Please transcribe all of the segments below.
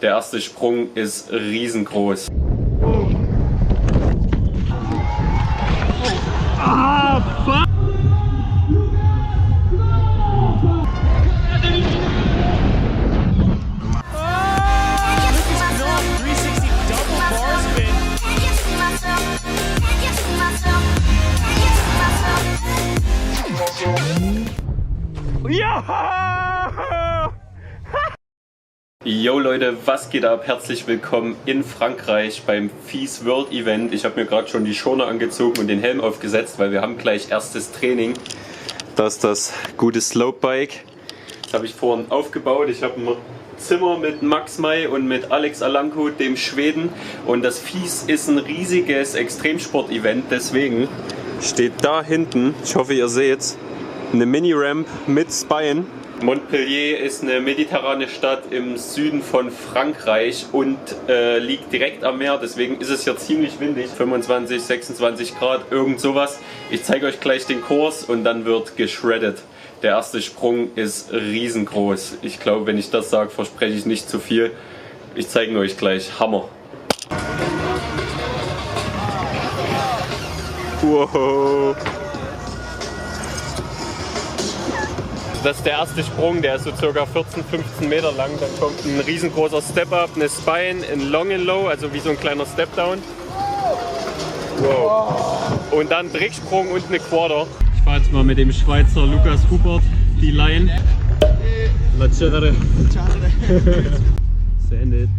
Der erste Sprung ist riesengroß. Ah, fuck! Ja! Yo Leute, was geht ab? Herzlich willkommen in Frankreich beim FIS World Event. Ich habe mir gerade schon die Schoner angezogen und den Helm aufgesetzt, weil wir haben gleich erstes Training. Das ist das gute Slopebike. Das habe ich vorhin aufgebaut. Ich habe ein Zimmer mit Max May und mit Alex Alanko, dem Schweden. Und das FIS ist ein riesiges Extremsport-Event. Deswegen steht da hinten, ich hoffe ihr seht, eine Mini-Ramp mit Spine. Montpellier ist eine mediterrane Stadt im Süden von Frankreich und liegt direkt am Meer, deswegen ist es hier ziemlich windig, 25, 26 Grad, irgend sowas. Ich zeige euch gleich den Kurs und dann wird geschreddet. Der erste Sprung ist riesengroß. Ich glaube, wenn ich das sage, verspreche ich nicht zu viel. Ich zeige euch gleich. Hammer. Wow. Das ist der erste Sprung, der ist so circa 14, 15 Meter lang. Dann kommt ein riesengroßer Step-Up, eine Spine, ein Long and Low, also wie so ein kleiner Step-Down. Wow. Und dann Tricksprung und eine Quarter. Ich fahre jetzt mal mit dem Schweizer Lukas Hubert die Line. Lacere. Send it.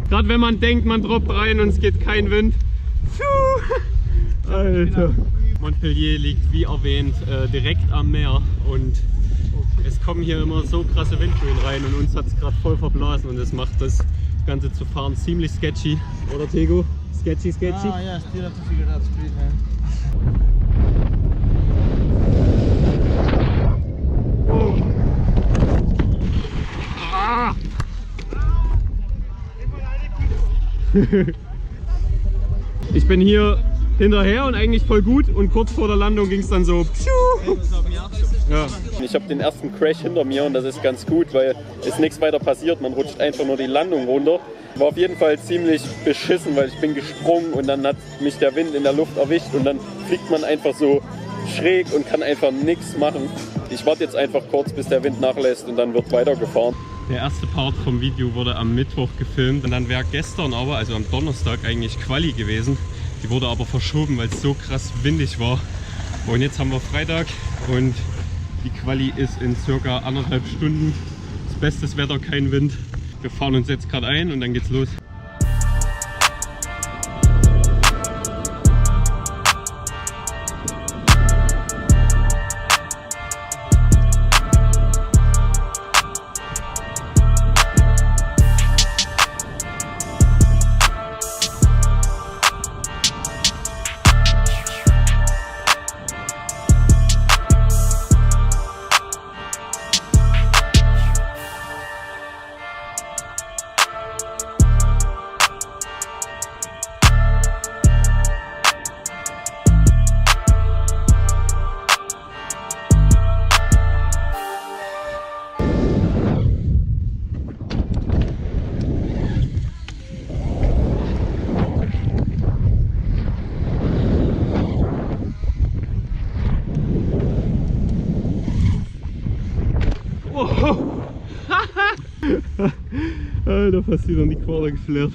Gerade wenn man denkt, man droppt rein und es geht kein Wind. Alter. Montpellier liegt wie erwähnt direkt am Meer und es kommen hier immer so krasse Windböen rein und uns hat es gerade voll verblasen und das macht das Ganze zu fahren ziemlich sketchy. Oder Tego? Sketchy, sketchy? Ah, yeah, still have to figure out the speed, man. Ich bin hier hinterher und eigentlich voll gut und kurz vor der Landung ging es dann so. Ja. Ich habe den ersten Crash hinter mir und das ist ganz gut, weil es nichts weiter passiert. Man rutscht einfach nur die Landung runter. War auf jeden Fall ziemlich beschissen, weil ich bin gesprungen und dann hat mich der Wind in der Luft erwischt und dann fliegt man einfach so schräg und kann einfach nichts machen. Ich warte jetzt einfach kurz, bis der Wind nachlässt und dann wird weitergefahren. Der erste Part vom Video wurde am Mittwoch gefilmt und dann wäre gestern aber, also am Donnerstag eigentlich Quali gewesen. Die wurde aber verschoben, weil es so krass windig war. Und jetzt haben wir Freitag und die Quali ist in circa 1,5 Stunden. Das bestes Wetter, kein Wind. Wir fahren uns jetzt gerade ein und dann geht's los. Alter, fast wieder in die Quader geflärt.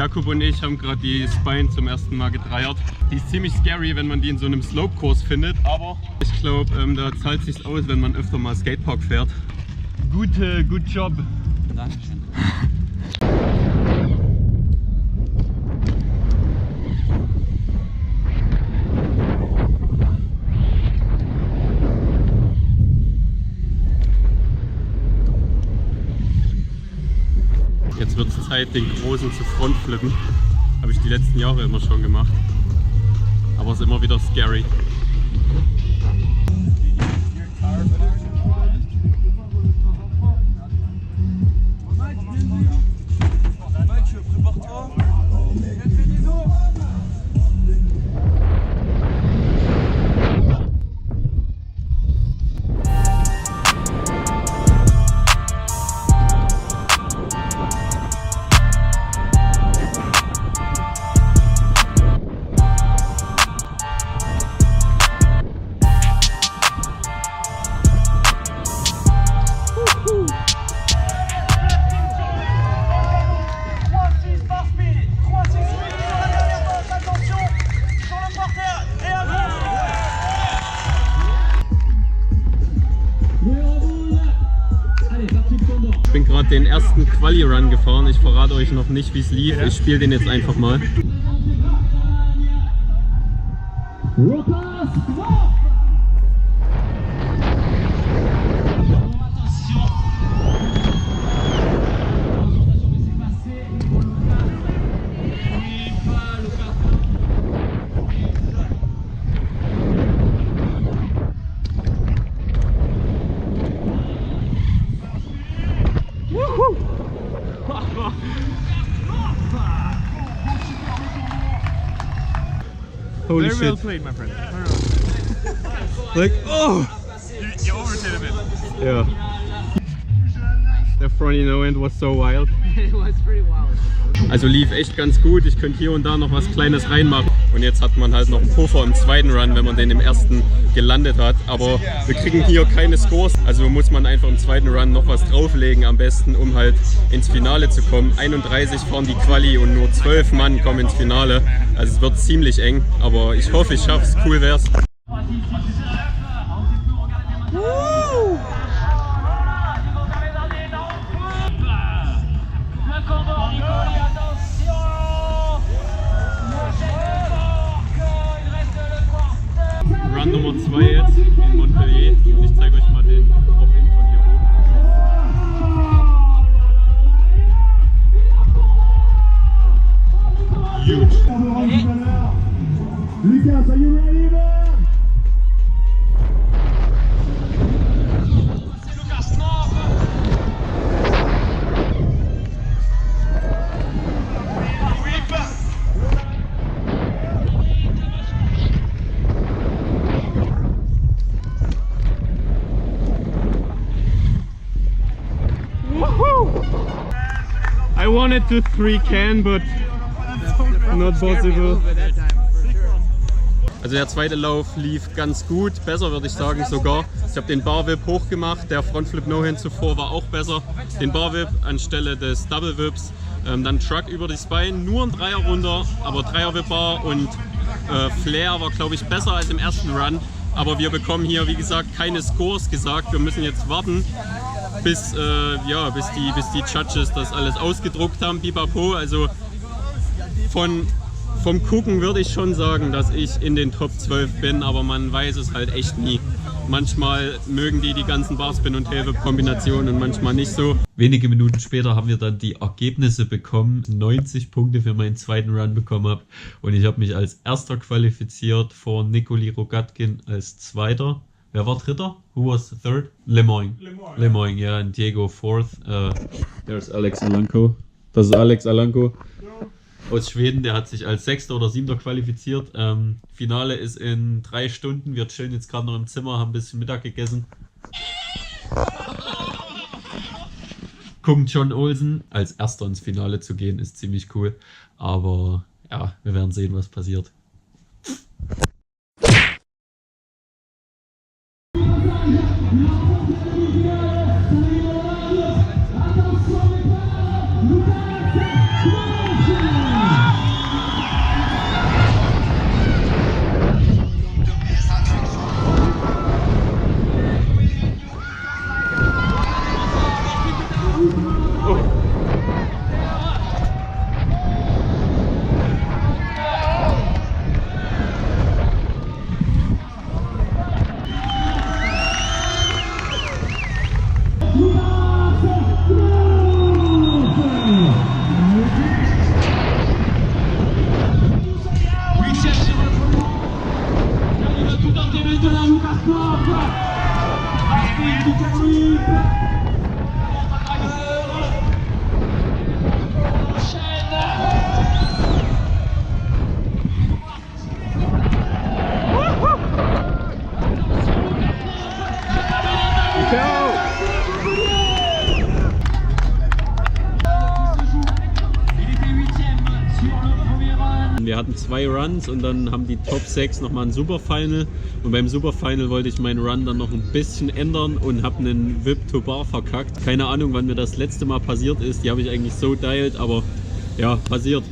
Jakub und ich haben gerade die Spine zum ersten Mal gedreiert. Die ist ziemlich scary, wenn man die in so einem Slope-Kurs findet, aber ich glaube, da zahlt es sich aus, wenn man öfter mal Skatepark fährt. Good Job. Dankeschön. Jetzt wird es Zeit, den großen zu Frontflippen. Habe ich die letzten Jahre immer schon gemacht. Aber es ist immer wieder scary. Ich bin gerade den ersten Quali-Run gefahren. Ich verrate euch noch nicht, wie es lief. Ich spiele den jetzt einfach mal. Holy Very well shit. played, my friend. Like, oh! You overdid a bit. Yeah. Der Fronty No End was so wild. It was pretty wild. Also lief echt ganz gut. Ich könnte hier und da noch was Kleines reinmachen. Und jetzt hat man halt noch einen Puffer im zweiten Run, wenn man den im ersten gelandet hat. Aber wir kriegen hier keine Scores. Also muss man einfach im zweiten Run noch was drauflegen am besten, um halt ins Finale zu kommen. 31 fahren die Quali und nur 12 Mann kommen ins Finale. Also es wird ziemlich eng. Aber ich hoffe, ich schaff's. Cool wär's. Run Nummer 2 jetzt in Montpellier. Ich zeige euch mal den Drop-In von hier oben. Huge. Lucas, are you ready, man? I wanted to 3-can, but not possible. Also der zweite Lauf lief ganz gut, besser würde ich sagen sogar. Ich habe den Bar Whip hochgemacht, der Frontflip No-Hand zuvor war auch besser. Den Bar Whip anstelle des Double Whips, dann Truck über die Spine, nur ein Dreier runter, aber Dreier Whip Bar und Flair war glaube ich besser als im ersten Run. Aber wir bekommen hier wie gesagt keine Scores gesagt, wir müssen jetzt warten. Bis die Judges das alles ausgedruckt haben, pipapo. Also vom Gucken würde ich schon sagen, dass ich in den Top 12 bin, aber man weiß es halt echt nie. Manchmal mögen die ganzen Barspin- und Tailwhip-Kombinationen und manchmal nicht so. Wenige Minuten später haben wir dann die Ergebnisse bekommen. 90 Punkte für meinen zweiten Run bekommen habe. Und ich habe mich als erster qualifiziert vor Nikoli Rogatkin als zweiter. Wer war dritter? Who was third? Lemoyne, ja, und Diego fourth. There's Alex Alanko. Das ist Alex Alanko aus Schweden, der hat sich als Sechster oder Siebter qualifiziert. Finale ist in 3 Stunden. Wir chillen jetzt gerade noch im Zimmer, haben ein bisschen Mittag gegessen. Gucken John Olsen. Als Erster ins Finale zu gehen, ist ziemlich cool. Aber ja, wir werden sehen, was passiert. Wir hatten 2 Runs und dann haben die Top 6 nochmal ein Superfinal. Und beim Superfinal wollte ich meinen Run dann noch ein bisschen ändern und habe einen Whip to Bar verkackt. Keine Ahnung, wann mir das letzte Mal passiert ist. Die habe ich eigentlich so dialed, aber ja, passiert.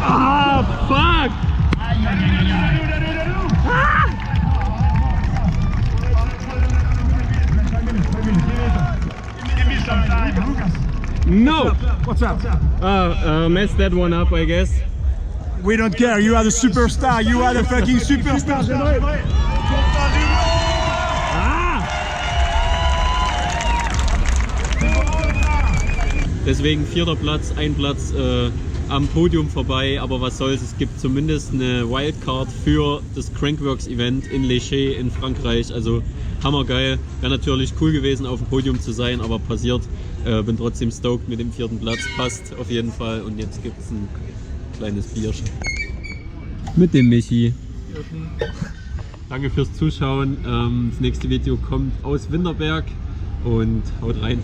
Ah, fuck! Give me some time, Lucas. No! What's up? Messed that one up, I guess. We don't care. You are the superstar. You are the fucking superstar. Deswegen 4. Platz, ein Platz am Podium vorbei, aber was soll's, es gibt zumindest eine Wildcard für das Crankworx Event in Les Chais in Frankreich, also hammergeil. Wäre natürlich cool gewesen, auf dem Podium zu sein, aber passiert. Bin trotzdem stoked mit dem 4. Platz, passt auf jeden Fall und jetzt gibt's ein kleines Bierchen. Mit dem Michi. Danke fürs Zuschauen, das nächste Video kommt aus Winterberg und haut rein.